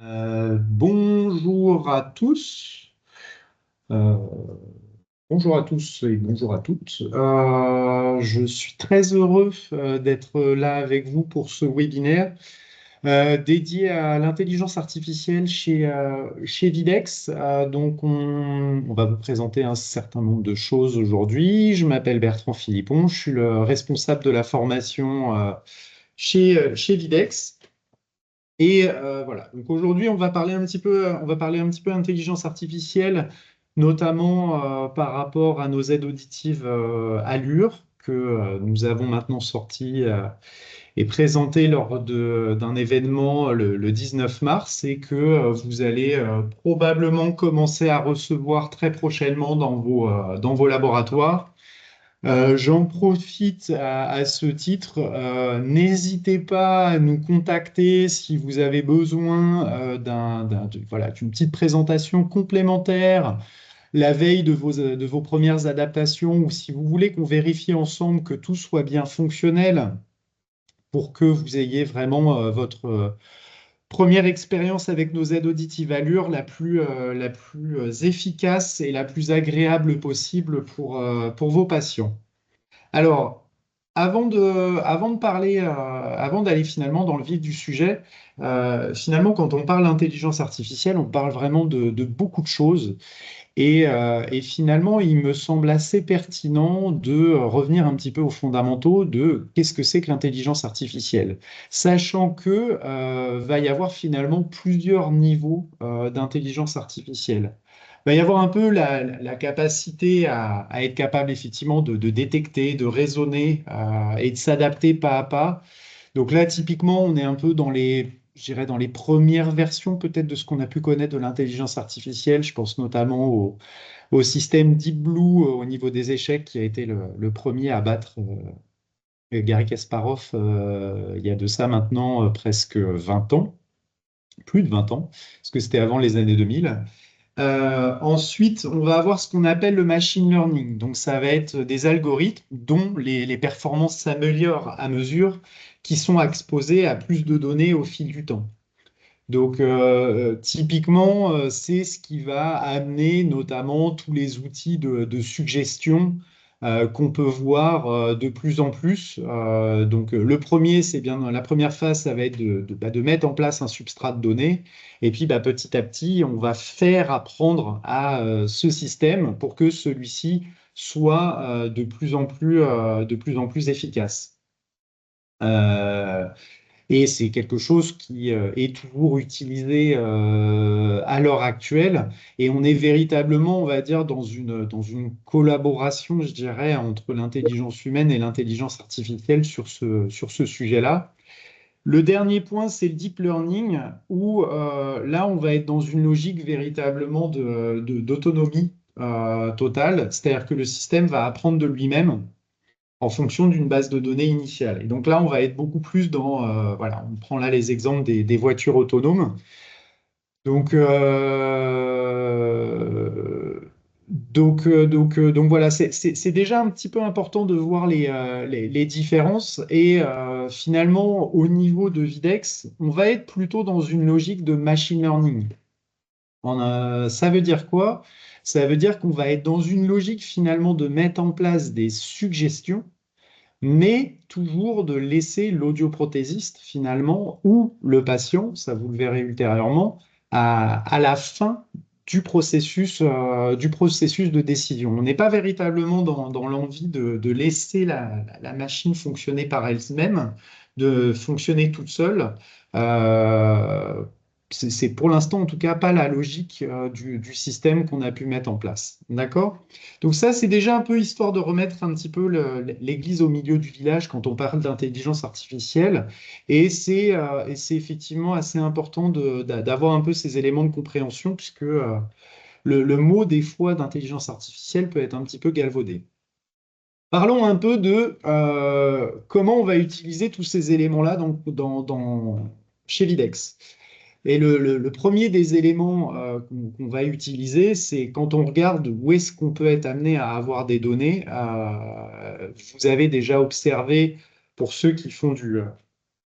Bonjour à tous. Euh, Bonjour à tous et bonjour à toutes. Je suis très heureux d'être là avec vous pour ce webinaire dédié à l'intelligence artificielle chez Videx. On va vous présenter un certain nombre de choses aujourd'hui. Je m'appelle Bertrand Philippon, je suis le responsable de la formation chez Videx. Voilà. Donc aujourd'hui, on va parler un petit peu intelligence artificielle, notamment par rapport à nos aides auditives Allure que nous avons maintenant sorties et présentées lors d'un événement le 19 mars et que vous allez probablement commencer à recevoir très prochainement dans vos laboratoires. J'en profite à ce titre. N'hésitez pas à nous contacter si vous avez besoin voilà, d'une petite présentation complémentaire la veille de vos premières adaptations ou si vous voulez qu'on vérifie ensemble que tout soit bien fonctionnel pour que vous ayez vraiment votre première expérience avec nos aides auditives Allure la plus efficace et la plus agréable possible pour vos patients. Alors, avant de parler, avant d'aller finalement dans le vif du sujet, finalement, quand on parle d'intelligence artificielle, on parle vraiment de beaucoup de choses. Et finalement, il me semble assez pertinent de revenir un petit peu aux fondamentaux de qu'est-ce que c'est que l'intelligence artificielle, sachant que va y avoir finalement plusieurs niveaux d'intelligence artificielle. Il va y avoir un peu la capacité à être capable effectivement de détecter, de raisonner et de s'adapter pas à pas. Donc là, typiquement, on est un peu je dirais, dans les premières versions peut-être de ce qu'on a pu connaître de l'intelligence artificielle. Je pense notamment au système Deep Blue au niveau des échecs, qui a été le premier à battre Garry Kasparov il y a de ça maintenant presque 20 ans, plus de 20 ans, parce que c'était avant les années 2000. Ensuite, on va avoir ce qu'on appelle le machine learning. Donc, ça va être des algorithmes dont les performances s'améliorent à mesure qui sont exposés à plus de données au fil du temps. Donc, typiquement, c'est ce qui va amener notamment tous les outils de suggestion qu'on peut voir de plus en plus. Le premier, c'est bien la première phase, ça va être de mettre en place un substrat de données. Et puis, petit à petit, on va faire apprendre à ce système pour que celui-ci soit de plus en plus efficace. Euh, et c'est quelque chose qui est toujours utilisé à l'heure actuelle. Et on est véritablement, on va dire, dans une collaboration, je dirais, entre l'intelligence humaine et l'intelligence artificielle sur ce sujet-là. Le dernier point, c'est le deep learning, où là, on va être dans une logique véritablement d'autonomie totale. C'est-à-dire que le système va apprendre de lui-même en fonction d'une base de données initiale. Et donc là, on va être beaucoup plus voilà, on prend là les exemples des voitures autonomes. Donc, donc voilà, c'est déjà un petit peu important de voir les différences. Et finalement, au niveau de Videx, on va être plutôt dans une logique de machine learning. Ça veut dire quoi? Ça veut dire qu'on va être dans une logique finalement de mettre en place des suggestions mais toujours de laisser l'audioprothésiste finalement ou le patient, ça vous le verrez ultérieurement, à la fin du processus de décision. On n'est pas véritablement dans l'envie de laisser la machine fonctionner par elle-même, de fonctionner toute seule. Euh, c'est pour l'instant, en tout cas, pas la logique du système qu'on a pu mettre en place. D'accord? Donc ça, c'est déjà un peu histoire de remettre un petit peu l'église au milieu du village quand on parle d'intelligence artificielle. Et c'est effectivement assez important d'avoir un peu ces éléments de compréhension puisque le mot des fois d'intelligence artificielle peut être un petit peu galvaudé. Parlons un peu de comment on va utiliser tous ces éléments-là chez Videx. Et le premier des éléments qu'on va utiliser, c'est quand on regarde où est-ce qu'on peut être amené à avoir des données. Vous avez déjà observé, pour ceux qui font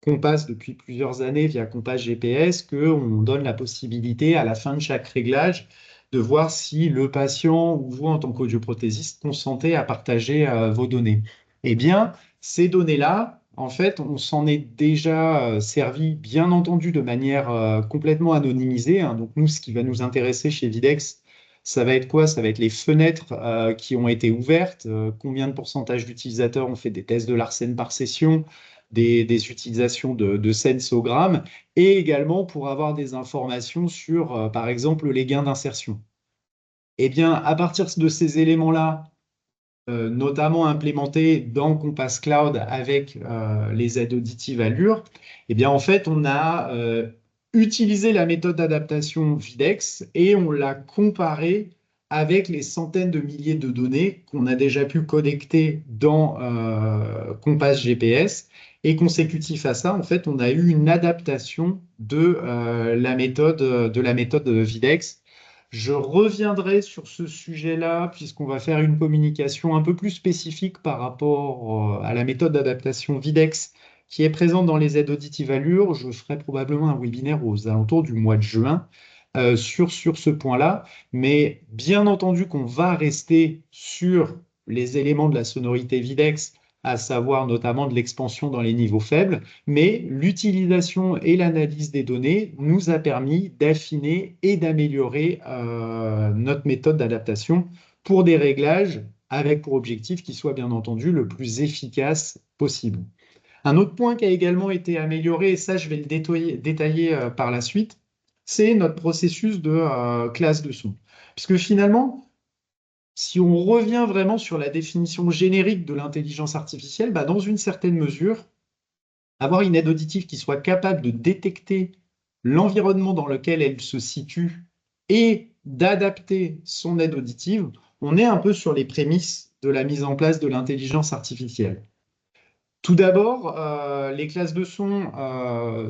qu'on passe depuis plusieurs années via Compass GPS, qu'on donne la possibilité à la fin de chaque réglage de voir si le patient ou vous, en tant qu'audioprothésiste, consentez à partager vos données. Eh bien, ces données-là, en fait, on s'en est déjà servi, bien entendu, de manière complètement anonymisée, hein. Donc, nous, ce qui va nous intéresser chez Videx, ça va être quoi? Ça va être les fenêtres qui ont été ouvertes, combien de pourcentage d'utilisateurs ont fait des tests de Larsen par session, des utilisations de sensogrammes, et également pour avoir des informations sur, par exemple, les gains d'insertion. Eh bien, à partir de ces éléments-là, notamment implémentés dans Compass Cloud avec les aides auditives Allure, eh bien, en fait, on a utilisé la méthode d'adaptation Videx et on l'a comparée avec les centaines de milliers de données qu'on a déjà pu connecter dans Compass GPS. Et consécutif à ça, en fait, on a eu une adaptation de la méthode Videx. Je reviendrai sur ce sujet-là puisqu'on va faire une communication un peu plus spécifique par rapport à la méthode d'adaptation Videx qui est présente dans les aides auditives Allure. Je ferai probablement un webinaire aux alentours du mois de juin sur ce point-là. Mais bien entendu qu'on va rester sur les éléments de la sonorité Videx, à savoir notamment de l'expansion dans les niveaux faibles, mais l'utilisation et l'analyse des données nous a permis d'affiner et d'améliorer notre méthode d'adaptation pour des réglages avec pour objectif qu'ils soient bien entendu le plus efficace possible. Un autre point qui a également été amélioré, et ça je vais le détailler par la suite, c'est notre processus de classe de son. Puisque finalement, si on revient vraiment sur la définition générique de l'intelligence artificielle, bah, dans une certaine mesure, avoir une aide auditive qui soit capable de détecter l'environnement dans lequel elle se situe et d'adapter son aide auditive, on est un peu sur les prémices de la mise en place de l'intelligence artificielle. Tout d'abord, les classes de son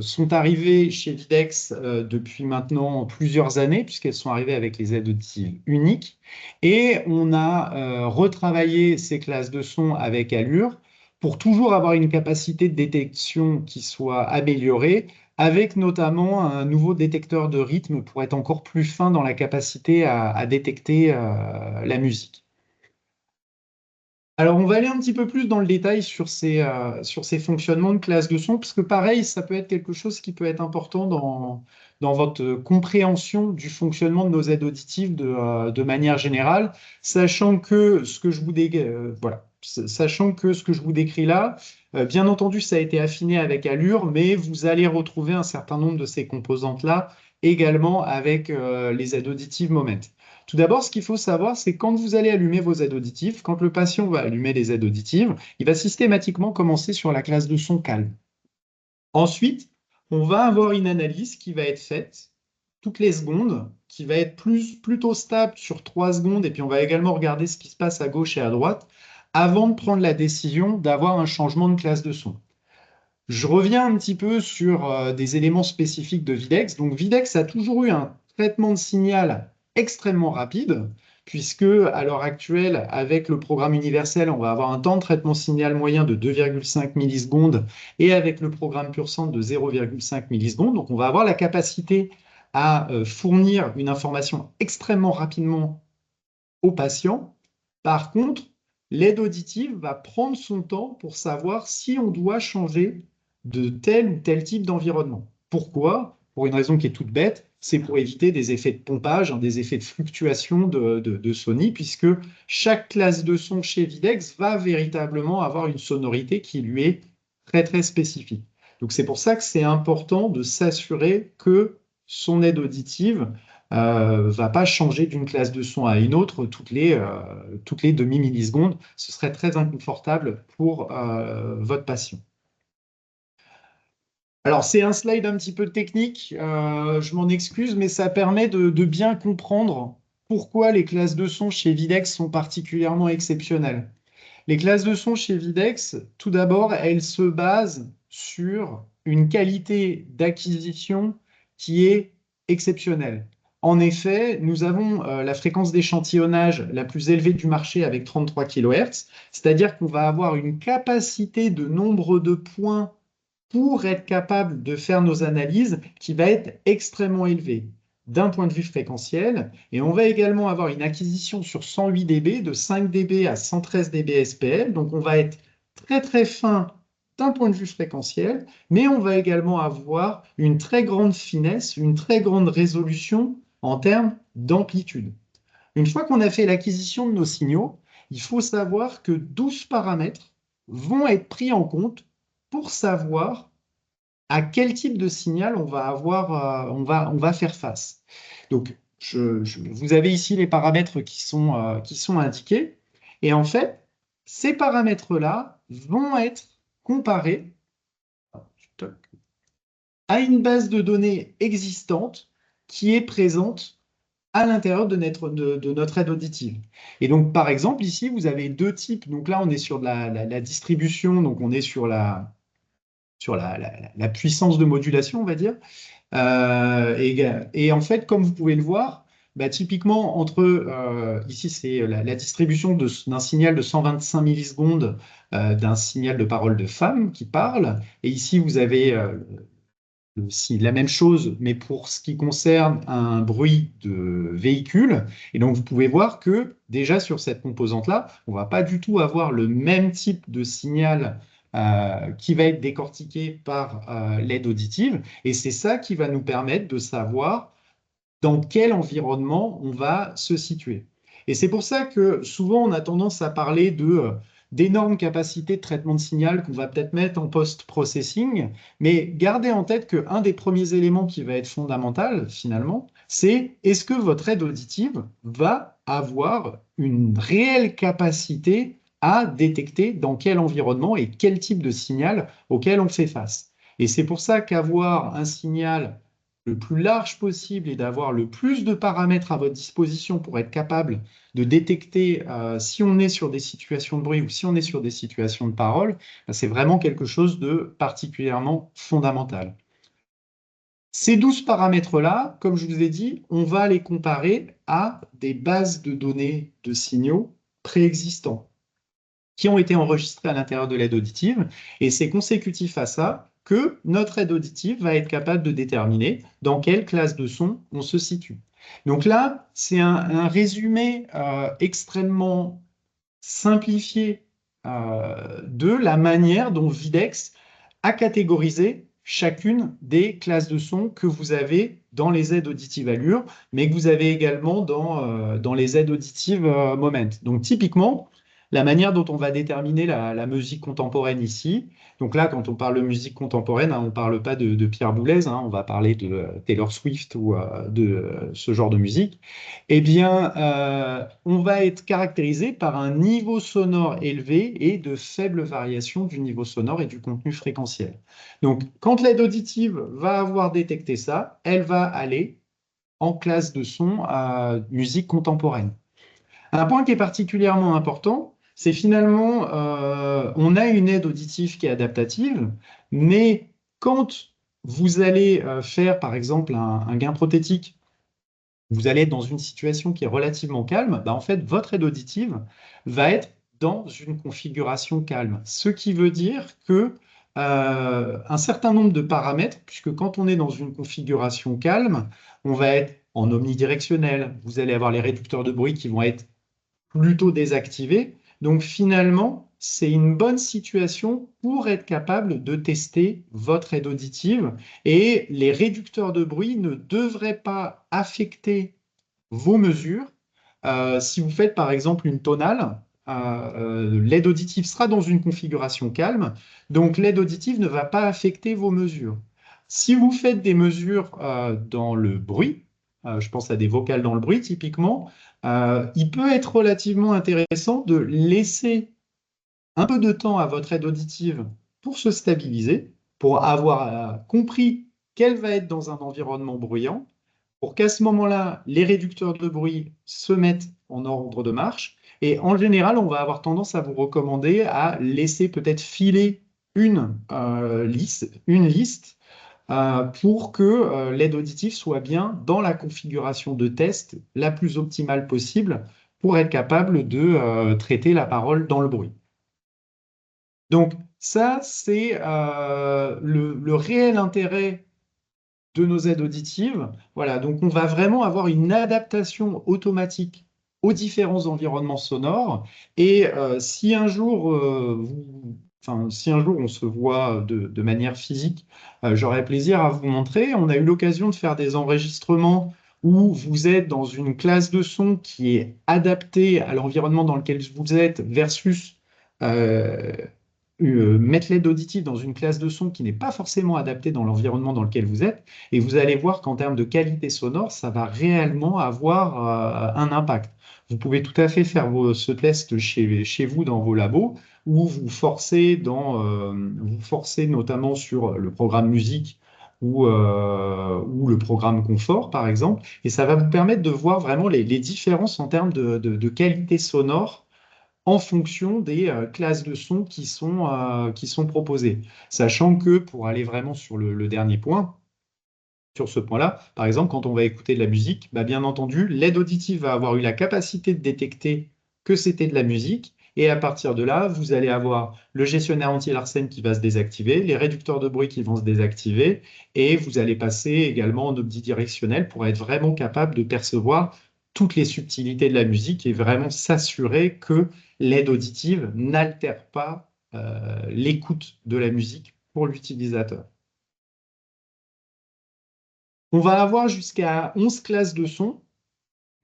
sont arrivées chez Videx depuis maintenant plusieurs années, puisqu'elles sont arrivées avec les aides auditives uniques. Et on a retravaillé ces classes de son avec Allure pour toujours avoir une capacité de détection qui soit améliorée, avec notamment un nouveau détecteur de rythme pour être encore plus fin dans la capacité à détecter la musique. Alors, on va aller un petit peu plus dans le détail sur ces fonctionnements de classe de son, parce que pareil, ça peut être quelque chose qui peut être important dans votre compréhension du fonctionnement de nos aides auditives de manière générale, sachant que ce que je vous sachant que ce que je vous décris là, bien entendu, ça a été affiné avec Allure, mais vous allez retrouver un certain nombre de ces composantes-là également avec les aides auditives Moment. Tout d'abord, ce qu'il faut savoir, c'est quand vous allez allumer vos aides auditives, quand le patient va allumer les aides auditives, il va systématiquement commencer sur la classe de son calme. Ensuite, on va avoir une analyse qui va être faite toutes les secondes, qui va être plutôt stable sur 3 secondes, et puis on va également regarder ce qui se passe à gauche et à droite, avant de prendre la décision d'avoir un changement de classe de son. Je reviens un petit peu sur des éléments spécifiques de Videx. Donc Videx a toujours eu un traitement de signal extrêmement rapide, puisque à l'heure actuelle, avec le programme universel, on va avoir un temps de traitement signal moyen de 2,5 millisecondes et avec le programme PureSense de 0,5 millisecondes. Donc on va avoir la capacité à fournir une information extrêmement rapidement au patient. Par contre, l'aide auditive va prendre son temps pour savoir si on doit changer de tel ou tel type d'environnement. Pourquoi? Pour une raison qui est toute bête, c'est pour éviter des effets de pompage, hein, des effets de fluctuation de Sony, puisque chaque classe de son chez Videx va véritablement avoir une sonorité qui lui est très très spécifique. Donc c'est pour ça que c'est important de s'assurer que son aide auditive va pas changer d'une classe de son à une autre toutes les demi-millisecondes. Ce serait très inconfortable pour votre patient. Alors, c'est un slide un petit peu technique, je m'en excuse, mais ça permet de bien comprendre pourquoi les classes de son chez Videx sont particulièrement exceptionnelles. Les classes de son chez Videx, tout d'abord, elles se basent sur une qualité d'acquisition qui est exceptionnelle. En effet, nous avons la fréquence d'échantillonnage la plus élevée du marché avec 33 kHz, c'est-à-dire qu'on va avoir une capacité de nombre de points pour être capable de faire nos analyses qui va être extrêmement élevé d'un point de vue fréquentiel. Et on va également avoir une acquisition sur 108 dB de 5 dB à 113 dB SPL. Donc on va être très très fin d'un point de vue fréquentiel, mais on va également avoir une très grande finesse, une très grande résolution en termes d'amplitude. Une fois qu'on a fait l'acquisition de nos signaux, il faut savoir que 12 paramètres vont être pris en compte pour savoir à quel type de signal on va avoir, on va faire face. Donc, vous avez ici les paramètres qui sont indiqués. Et en fait, ces paramètres-là vont être comparés à une base de données existante qui est présente à l'intérieur de notre aide auditive. Et donc, par exemple, ici, vous avez deux types. Donc là, on est sur la distribution, donc on est sur la puissance de modulation, on va dire. Et en fait, comme vous pouvez le voir, bah, typiquement, ici, c'est la distribution d'un signal de 125 millisecondes d'un signal de parole de femme qui parle. Et ici, vous avez la même chose, mais pour ce qui concerne un bruit de véhicule. Et donc, vous pouvez voir que déjà sur cette composante-là, on ne va pas du tout avoir le même type de signal qui va être décortiqué par l'aide auditive. Et c'est ça qui va nous permettre de savoir dans quel environnement on va se situer. Et c'est pour ça que souvent on a tendance à parler d'énormes capacités de traitement de signal qu'on va peut-être mettre en post-processing, mais gardez en tête qu'un des premiers éléments qui va être fondamental finalement, c'est est-ce que votre aide auditive va avoir une réelle capacité à détecter dans quel environnement et quel type de signal auquel on fait face. Et c'est pour ça qu'avoir un signal le plus large possible et d'avoir le plus de paramètres à votre disposition pour être capable de détecter si on est sur des situations de bruit ou si on est sur des situations de parole, c'est vraiment quelque chose de particulièrement fondamental. Ces 12 paramètres-là, comme je vous ai dit, on va les comparer à des bases de données de signaux préexistants qui ont été enregistrés à l'intérieur de l'aide auditive. Et c'est consécutif à ça que notre aide auditive va être capable de déterminer dans quelle classe de son on se situe. Donc là, c'est un résumé extrêmement simplifié de la manière dont Videx a catégorisé chacune des classes de son que vous avez dans les aides auditives Allure, mais que vous avez également dans les aides auditives Moment. Donc typiquement, la manière dont on va déterminer la musique contemporaine ici. Donc là, quand on parle de musique contemporaine, hein, on ne parle pas de Pierre Boulez, hein, on va parler de Taylor Swift ou de ce genre de musique. Eh bien, on va être caractérisé par un niveau sonore élevé et de faibles variations du niveau sonore et du contenu fréquentiel. Donc, quand l'aide auditive va avoir détecté ça, elle va aller en classe de son à musique contemporaine. Un point qui est particulièrement important, c'est finalement, on a une aide auditive qui est adaptative, mais quand vous allez faire, par exemple, un gain prothétique, vous allez être dans une situation qui est relativement calme, bah en fait, votre aide auditive va être dans une configuration calme. Ce qui veut dire que un certain nombre de paramètres, puisque quand on est dans une configuration calme, on va être en omnidirectionnel. Vous allez avoir les réducteurs de bruit qui vont être plutôt désactivés. Donc finalement, c'est une bonne situation pour être capable de tester votre aide auditive et les réducteurs de bruit ne devraient pas affecter vos mesures. Si vous faites par exemple une tonale, l'aide auditive sera dans une configuration calme, donc l'aide auditive ne va pas affecter vos mesures. Si vous faites des mesures dans le bruit, je pense à des vocales dans le bruit typiquement, il peut être relativement intéressant de laisser un peu de temps à votre aide auditive pour se stabiliser, pour avoir compris qu'elle va être dans un environnement bruyant, pour qu'à ce moment-là, les réducteurs de bruit se mettent en ordre de marche. Et en général, on va avoir tendance à vous recommander à laisser peut-être filer une liste pour que l'aide auditive soit bien dans la configuration de test la plus optimale possible pour être capable de traiter la parole dans le bruit. Donc, Ça, c'est le réel intérêt de nos aides auditives. Voilà, donc on va vraiment avoir une adaptation automatique aux différents environnements sonores. Et si un jour, enfin, si un jour on se voit de manière physique, j'aurai plaisir à vous montrer. On a eu l'occasion de faire des enregistrements où vous êtes dans une classe de son qui est adaptée à l'environnement dans lequel vous êtes versus euh, mettre l'aide auditive dans une classe de son qui n'est pas forcément adaptée dans l'environnement dans lequel vous êtes, et vous allez voir qu'en termes de qualité sonore, ça va réellement avoir un impact. Vous pouvez tout à fait faire ce test chez vous dans vos labos, où vous forcez notamment sur le programme musique ou le programme confort, par exemple, et ça va vous permettre de voir vraiment les différences en termes de qualité sonore en fonction des classes de son qui sont proposées. Sachant que, pour aller vraiment sur le dernier point, sur ce point-là, par exemple, quand on va écouter de la musique, bah, bien entendu, l'aide auditive va avoir eu la capacité de détecter que c'était de la musique. Et à partir de là, vous allez avoir le gestionnaire anti-Larsen qui va se désactiver, les réducteurs de bruit qui vont se désactiver, et vous allez passer également en omnidirectionnel pour être vraiment capable de percevoir toutes les subtilités de la musique et vraiment s'assurer que l'aide auditive n'altère pas l'écoute de la musique pour l'utilisateur. On va avoir jusqu'à 11 classes de son.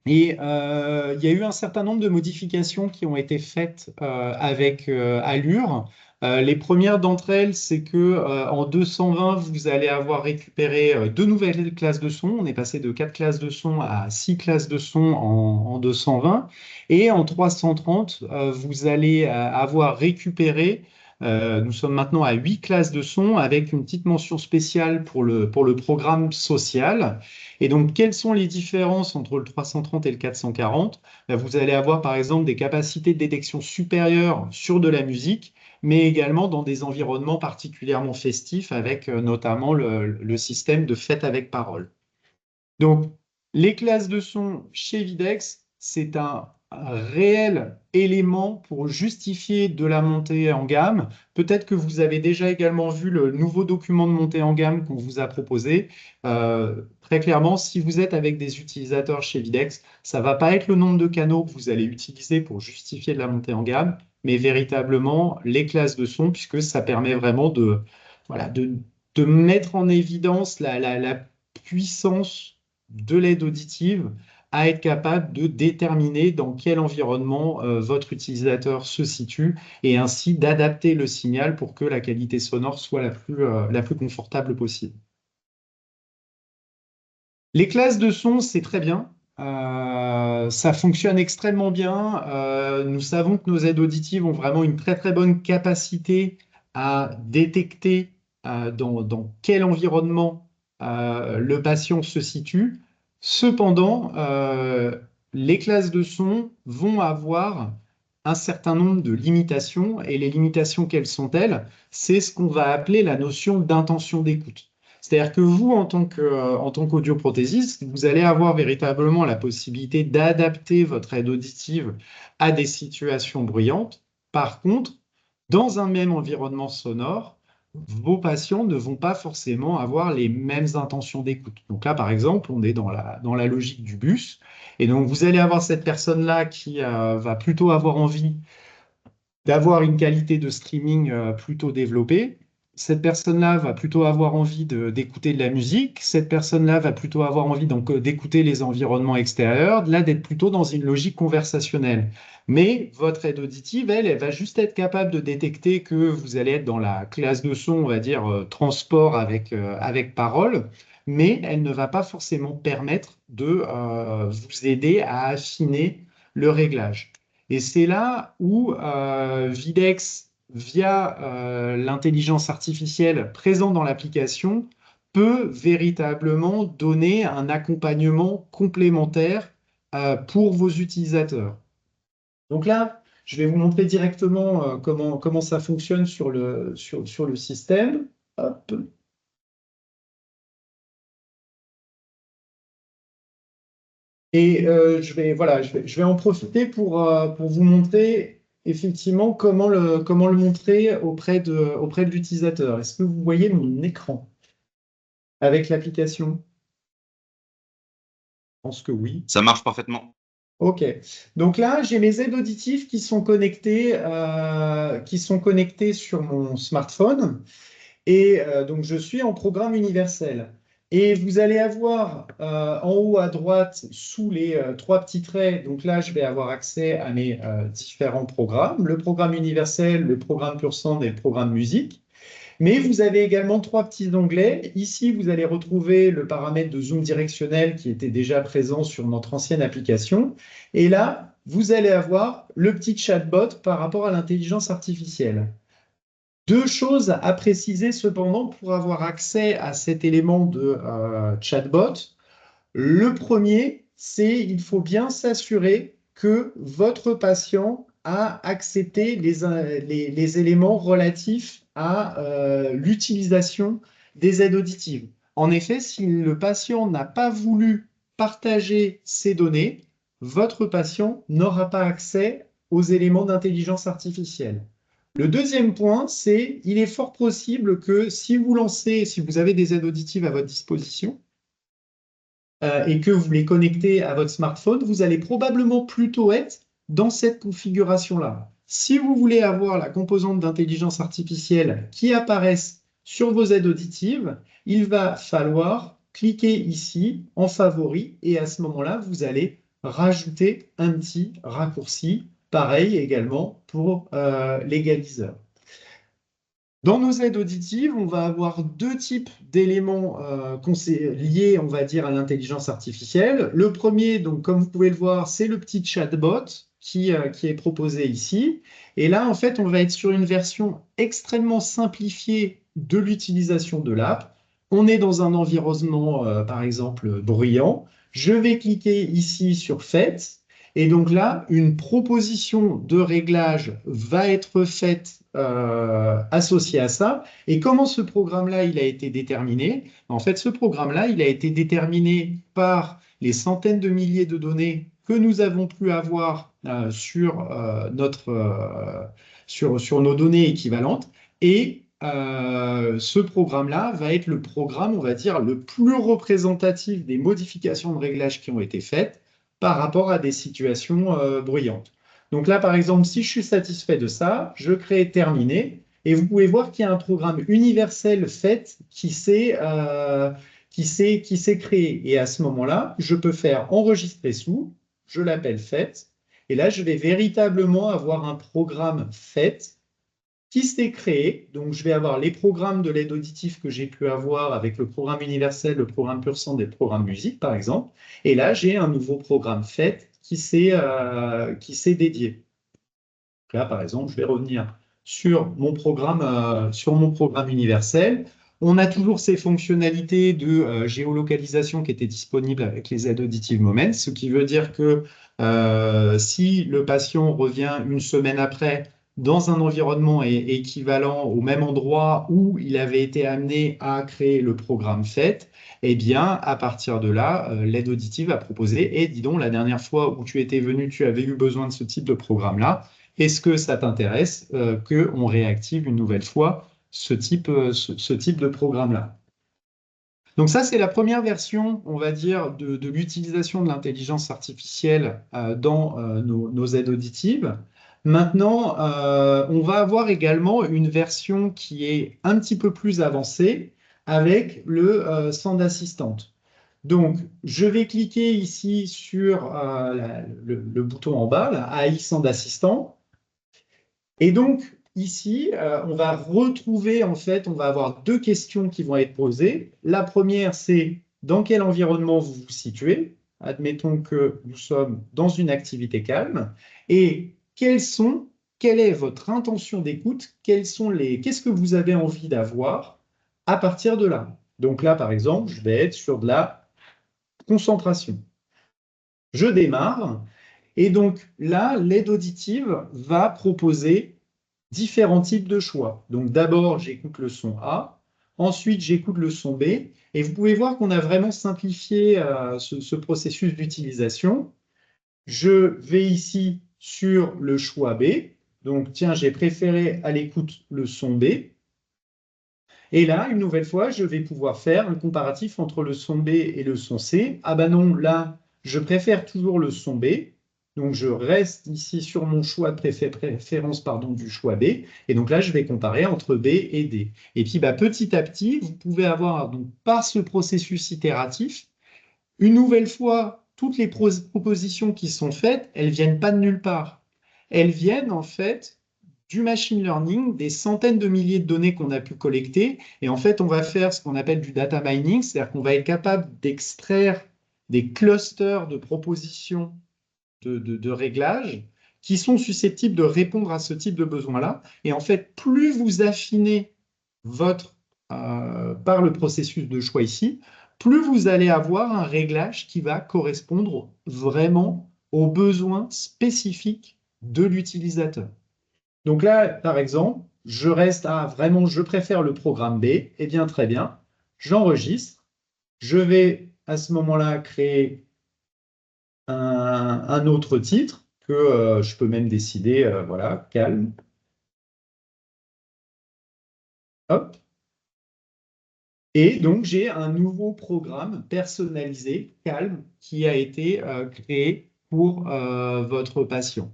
Et il y a eu un certain nombre de modifications qui ont été faites avec Allure. Les premières d'entre elles, c'est que en 220, vous allez avoir récupéré deux nouvelles classes de son. On est passé de 4 classes de son à 6 classes de son en 220. Et en 330, vous allez avoir récupéré, nous sommes maintenant à 8 classes de son avec une petite mention spéciale pour le programme social. Et donc, quelles sont les différences entre le 330 et le 440? Ben, vous allez avoir par exemple des capacités de détection supérieures sur de la musique, mais également dans des environnements particulièrement festifs avec notamment le système de fête avec parole. Donc, les classes de son chez Videx, c'est un réel élément pour justifier de la montée en gamme. Peut-être que vous avez déjà également vu le nouveau document de montée en gamme qu'on vous a proposé. Très clairement, si vous êtes avec des utilisateurs chez Videx, ça ne va pas être le nombre de canaux que vous allez utiliser pour justifier de la montée en gamme, mais véritablement les classes de son, puisque ça permet vraiment voilà, de mettre en évidence la puissance de l'aide auditive à être capable de déterminer dans quel environnement votre utilisateur se situe et ainsi d'adapter le signal pour que la qualité sonore soit la plus confortable possible. Les classes de son, c'est très bien. Ça fonctionne extrêmement bien. Nous savons que nos aides auditives ont vraiment une très très bonne capacité à détecter dans quel environnement le patient se situe. Cependant, les classes de son vont avoir un certain nombre de limitations et les limitations, quelles sont-elles? C'est ce qu'on va appeler la notion d'intention d'écoute. C'est-à-dire que vous, en tant qu'audioprothésiste, vous allez avoir véritablement la possibilité d'adapter votre aide auditive à des situations bruyantes. Par contre, dans un même environnement sonore, vos patients ne vont pas forcément avoir les mêmes intentions d'écoute. Donc là, par exemple, on est dans la logique du bus. Et donc, vous allez avoir cette personne-là qui va plutôt avoir envie d'avoir une qualité de streaming plutôt développée. Cette personne-là va plutôt avoir envie d'écouter de la musique. Cette personne-là va plutôt avoir envie donc d'écouter les environnements extérieurs, là d'être plutôt dans une logique conversationnelle. Mais votre aide auditive, elle va juste être capable de détecter que vous allez être dans la classe de son, on va dire, transport avec parole, mais elle ne va pas forcément permettre de vous aider à affiner le réglage. Et c'est là où Videx, via l'intelligence artificielle présente dans l'application, peut véritablement donner un accompagnement complémentaire pour vos utilisateurs. Donc là, je vais vous montrer directement comment ça fonctionne sur le système. Hop. Et voilà, je vais en profiter pour vous montrer effectivement comment le montrer auprès de l'utilisateur. Est-ce que vous voyez mon écran avec l'application? Je pense que oui. Ça marche parfaitement. OK. Donc là, j'ai mes aides auditives qui sont connectées sur mon smartphone. Et donc, je suis en programme universel. Et vous allez avoir en haut à droite, sous les trois petits traits, donc là, je vais avoir accès à mes différents programmes, le programme universel, le programme Pur Sound et le programme musique. Mais vous avez également trois petits onglets. Ici, vous allez retrouver le paramètre de zoom directionnel qui était déjà présent sur notre ancienne application. Et là, vous allez avoir le petit chatbot par rapport à l'intelligence artificielle. Deux choses à préciser cependant pour avoir accès à cet élément de chatbot. Le premier, c'est il faut bien s'assurer que votre patient a accepté les éléments relatifs à l'utilisation des aides auditives. En effet, si le patient n'a pas voulu partager ces données, votre patient n'aura pas accès aux éléments d'intelligence artificielle. Le deuxième point, c'est il est fort possible que si vous avez des aides auditives à votre disposition, et que vous les connectez à votre smartphone, vous allez probablement plutôt être dans cette configuration-là. Si vous voulez avoir la composante d'intelligence artificielle qui apparaisse sur vos aides auditives, il va falloir cliquer ici en favori et à ce moment-là, vous allez rajouter un petit raccourci, pareil également pour l'égaliseur. Dans nos aides auditives, on va avoir deux types d'éléments liés, on va dire, à l'intelligence artificielle. Le premier, donc, comme vous pouvez le voir, c'est le petit chatbot qui est proposé ici. Et là, en fait, on va être sur une version extrêmement simplifiée de l'utilisation de l'app. On est dans un environnement, par exemple, bruyant. Je vais cliquer ici sur Faites. Et donc là, une proposition de réglage va être faite associée à ça. Et comment ce programme-là, il a été déterminé? En fait, ce programme-là, il a été déterminé par les centaines de milliers de données que nous avons pu avoir sur nos données équivalentes. Et ce programme-là va être le programme, on va dire, le plus représentatif des modifications de réglage qui ont été faites par rapport à des situations bruyantes. Donc là, par exemple, si je suis satisfait de ça, je crée terminé et vous pouvez voir qu'il y a un programme universel fait qui s'est créé. Et à ce moment-là, je peux faire enregistrer sous, je l'appelle fait, et là, je vais véritablement avoir un programme fait qui s'est créé. Donc, je vais avoir les programmes de l'aide auditive que j'ai pu avoir avec le programme universel, le programme Pur Sound et le programme musique, par exemple. Et là, j'ai un nouveau programme fait qui s'est dédié. Là, par exemple, je vais revenir sur mon programme universel. On a toujours ces fonctionnalités de géolocalisation qui étaient disponibles avec les aides auditives Moments, ce qui veut dire que si le patient revient une semaine après dans un environnement équivalent au même endroit où il avait été amené à créer le programme FAIT, eh bien, à partir de là, l'aide auditive a proposé, et dis donc, la dernière fois où tu étais venu, tu avais eu besoin de ce type de programme-là. Est-ce que ça t'intéresse qu'on réactive une nouvelle fois ce type de programme-là? Donc ça, c'est la première version, on va dire, de l'utilisation de l'intelligence artificielle dans nos aides auditives. Maintenant, on va avoir également une version qui est un petit peu plus avancée avec le Sound Assistant. Donc, je vais cliquer ici sur le bouton en bas, là, AI Sound Assistant. Et donc, ici, on va retrouver, en fait, on va avoir deux questions qui vont être posées. La première, c'est dans quel environnement vous vous situez? Admettons que nous sommes dans une activité calme. Et quelle est votre intention d'écoute? Qu'est-ce que vous avez envie d'avoir à partir de là? Donc là, par exemple, je vais être sur de la concentration. Je démarre. Et donc là, l'aide auditive va proposer différents types de choix. Donc d'abord, j'écoute le son A, ensuite j'écoute le son B, et vous pouvez voir qu'on a vraiment simplifié ce processus d'utilisation. Je vais ici sur le choix B, Donc, tiens, j'ai préféré à l'écoute le son B. Et là, une nouvelle fois, je vais pouvoir faire un comparatif entre le son B et le son C. Ah ben non, là, je préfère toujours le son B. Donc, je reste ici sur mon choix de préférence pardon, du choix B. Et donc là, je vais comparer entre B et D. Et puis, bah, petit à petit, vous pouvez avoir, donc, par ce processus itératif, une nouvelle fois, toutes les propositions qui sont faites, elles viennent pas de nulle part. Elles viennent en fait du machine learning, des centaines de milliers de données qu'on a pu collecter. Et en fait, on va faire ce qu'on appelle du data mining, c'est-à-dire qu'on va être capable d'extraire des clusters de propositions de réglages qui sont susceptibles de répondre à ce type de besoin-là. Et en fait, plus vous affinez par le processus de choix ici, plus vous allez avoir un réglage qui va correspondre vraiment aux besoins spécifiques de l'utilisateur. Donc là, par exemple, je reste à vraiment, je préfère le programme B. Eh bien, très bien, j'enregistre. Je vais à ce moment-là créer un autre titre que je peux même décider, voilà, calme. Hop. Et donc, j'ai un nouveau programme personnalisé, calme, qui a été créé pour votre patient.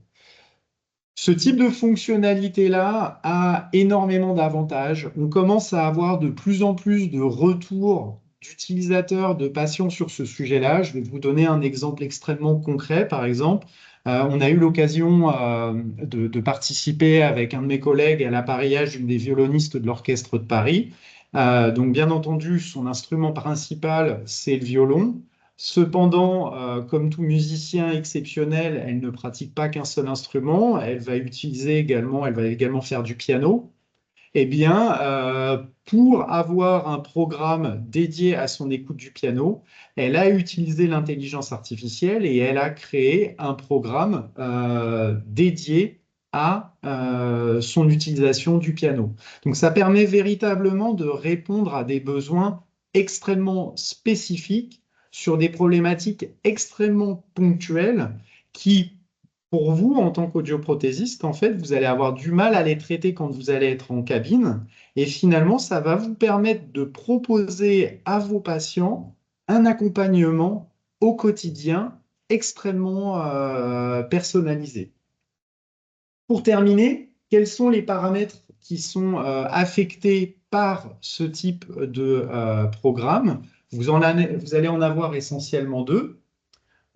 Ce type de fonctionnalité-là a énormément d'avantages. On commence à avoir de plus en plus de retours d'utilisateurs, de patients sur ce sujet-là. Je vais vous donner un exemple extrêmement concret. Par exemple, on a eu l'occasion de participer avec un de mes collègues à l'appareillage d'une des violonistes de l'Orchestre de Paris. Donc, bien entendu, son instrument principal, c'est le violon. Cependant, comme tout musicien exceptionnel, elle ne pratique pas qu'un seul instrument. Elle va également faire du piano. Eh bien, pour avoir un programme dédié à son écoute du piano, elle a utilisé l'intelligence artificielle et elle a créé un programme dédié à son utilisation du piano. Donc, ça permet véritablement de répondre à des besoins extrêmement spécifiques sur des problématiques extrêmement ponctuelles qui, pour vous, en tant qu'audioprothésiste, en fait, vous allez avoir du mal à les traiter quand vous allez être en cabine. Et finalement, ça va vous permettre de proposer à vos patients un accompagnement au quotidien extrêmement personnalisé. Pour terminer, quels sont les paramètres qui sont affectés par ce type de programme? Vous allez en avoir essentiellement deux.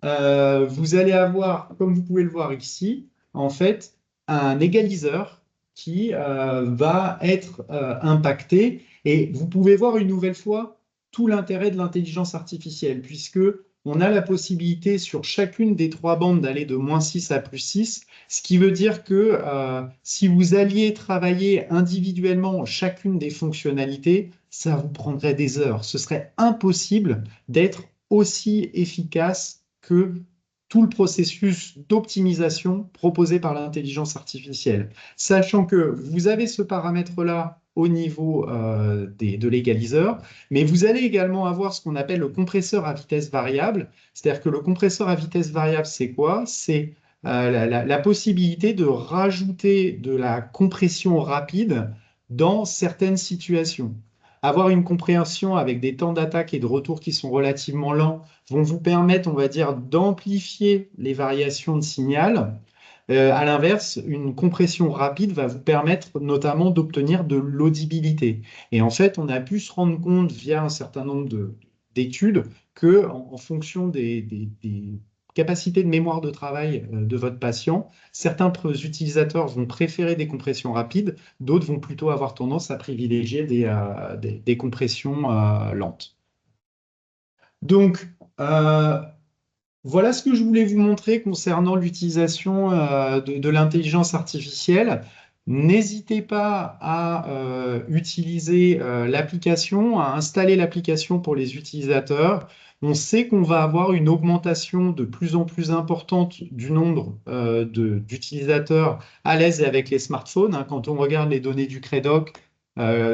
Vous allez avoir, comme vous pouvez le voir ici, en fait, un égaliseur qui va être impacté. Et vous pouvez voir une nouvelle fois tout l'intérêt de l'intelligence artificielle, puisque on a la possibilité sur chacune des trois bandes d'aller de -6 à +6, ce qui veut dire que si vous alliez travailler individuellement chacune des fonctionnalités, ça vous prendrait des heures. Ce serait impossible d'être aussi efficace que tout le processus d'optimisation proposé par l'intelligence artificielle. Sachant que vous avez ce paramètre-là au niveau de l'égaliseur, mais vous allez également avoir ce qu'on appelle le compresseur à vitesse variable. C'est-à-dire que le compresseur à vitesse variable, c'est quoi? C'est la possibilité de rajouter de la compression rapide dans certaines situations. Avoir une compréhension avec des temps d'attaque et de retour qui sont relativement lents vont vous permettre, on va dire, d'amplifier les variations de signal. À l'inverse, une compression rapide va vous permettre notamment d'obtenir de l'audibilité. Et en fait, on a pu se rendre compte via un certain nombre d'études que, en fonction des capacités de mémoire de travail de votre patient, certains utilisateurs vont préférer des compressions rapides, d'autres vont plutôt avoir tendance à privilégier des compressions lentes. Donc, voilà ce que je voulais vous montrer concernant l'utilisation de l'intelligence artificielle. N'hésitez pas à utiliser l'application, à installer l'application pour les utilisateurs. On sait qu'on va avoir une augmentation de plus en plus importante du nombre d'utilisateurs à l'aise avec les smartphones, hein. Quand on regarde les données du Credoc,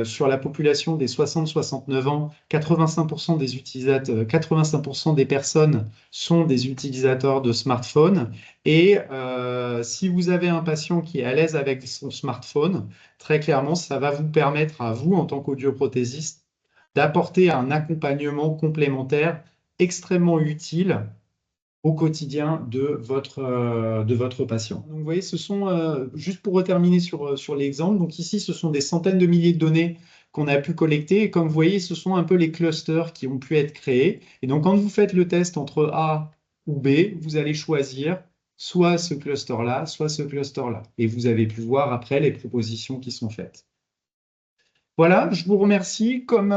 sur la population des 60-69 ans, 85% des utilisateurs, 85% des personnes sont des utilisateurs de smartphones. Et si vous avez un patient qui est à l'aise avec son smartphone, très clairement, ça va vous permettre à vous, en tant qu'audioprothésiste, d'apporter un accompagnement complémentaire extrêmement utile au quotidien de votre patient. Donc, vous voyez, ce sont, juste pour terminer sur l'exemple, donc ici, ce sont des centaines de milliers de données qu'on a pu collecter. Et comme vous voyez, ce sont un peu les clusters qui ont pu être créés. Et donc, quand vous faites le test entre A ou B, vous allez choisir soit ce cluster-là, soit ce cluster-là. Et vous avez pu voir après les propositions qui sont faites. Voilà, je vous remercie. Comme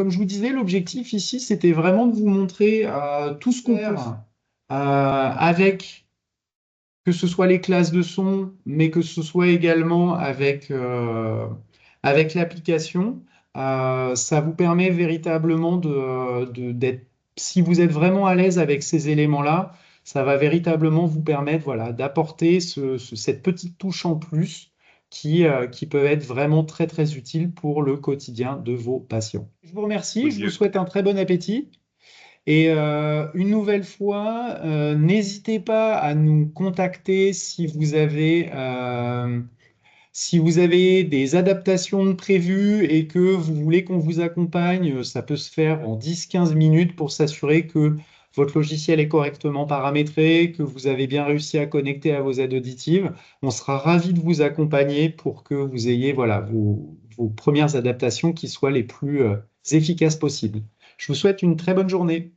je vous disais, l'objectif ici, c'était vraiment de vous montrer tout ce qu'on peut faire avec, que ce soit les classes de son, mais que ce soit également avec l'application. Ça vous permet véritablement d'être, si vous êtes vraiment à l'aise avec ces éléments-là, ça va véritablement vous permettre, voilà, d'apporter cette petite touche en plus qui peut être vraiment très, très utile pour le quotidien de vos patients. Je vous remercie, je vous souhaite un très bon appétit. Et une nouvelle fois, n'hésitez pas à nous contacter si vous avez des adaptations prévues et que vous voulez qu'on vous accompagne. Ça peut se faire en 10-15 minutes pour s'assurer que votre logiciel est correctement paramétré, que vous avez bien réussi à connecter à vos aides auditives. On sera ravis de vous accompagner pour que vous ayez, voilà, vos premières adaptations qui soient les plus efficaces possibles. Je vous souhaite une très bonne journée.